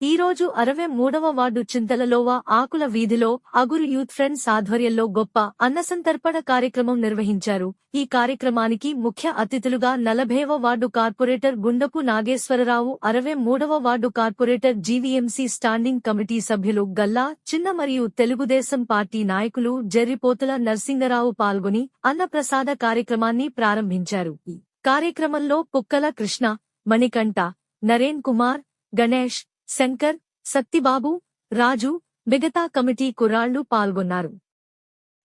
ఈ రోజు 63వ వార్డు చింతలలోవ ఆకుల వీధిలో అగురు యూత్ ఫ్రెండ్స్ ఆధ్వర్యంలో గొప్ప అన్నసంతర్పణ కార్యక్రమం నిర్వహించారు. ఈ కార్యక్రమానికి ముఖ్య అతిథులుగా 40వ వార్డు కార్పొరేటర్ గుండపు నాగేశ్వరరావు, 63వ ward corporator GVMC standing committee సభ్యులు గల్లా చిన్న మరియు తెలుగుదేశం పార్టీ నాయకులు జెర్రిపోతుల నర్సింగరావు పాల్గొని అన్నప్రసాద కార్యక్రమాన్ని ప్రారంభించారు. ఈ కార్యక్రమంలో కుక్కల కృష్ణ, మణికంఠ, నరేన్ కుమార్, గణేష్, శంకర్, సత్తిబాబు, రాజు, మిగతా కమిటీ కుర్రాళ్లు పాల్గొన్నారు.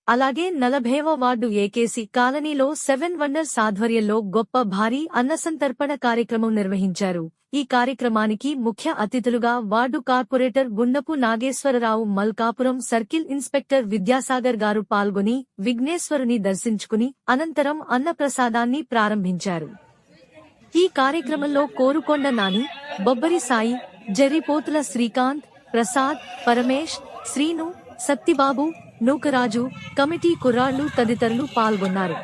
అలాగే 40వ వార్డు ఏకేసి కాలనీలో 7 వండర్స్ ఆధ్వర్యంలో గొప్ప భారీ అన్నసంతర్పణ కార్యక్రమం నిర్వహించారు. ఈ కార్యక్రమానికి ముఖ్య అతిథులుగా ward corporator Gundapu Nageswararao, Malkapuram circle inspector Vidyasagar గారు పాల్గొని విఘ్నేశ్వరుని దర్శించుకుని అనంతరం అన్నప్రసాదాన్ని ప్రారంభించారు. ఈ కార్యక్రమంలో కోరుకొండ నాని, బొబ్బరి సాయి, జెర్రిపోతుల శ్రీకాంత్, ప్రసాద్, పరమేష్, శ్రీను, సత్తిబాబు, నూకరాజు, కమిటీ కుర్రాళ్లు తదితరులు పాల్గొన్నారు.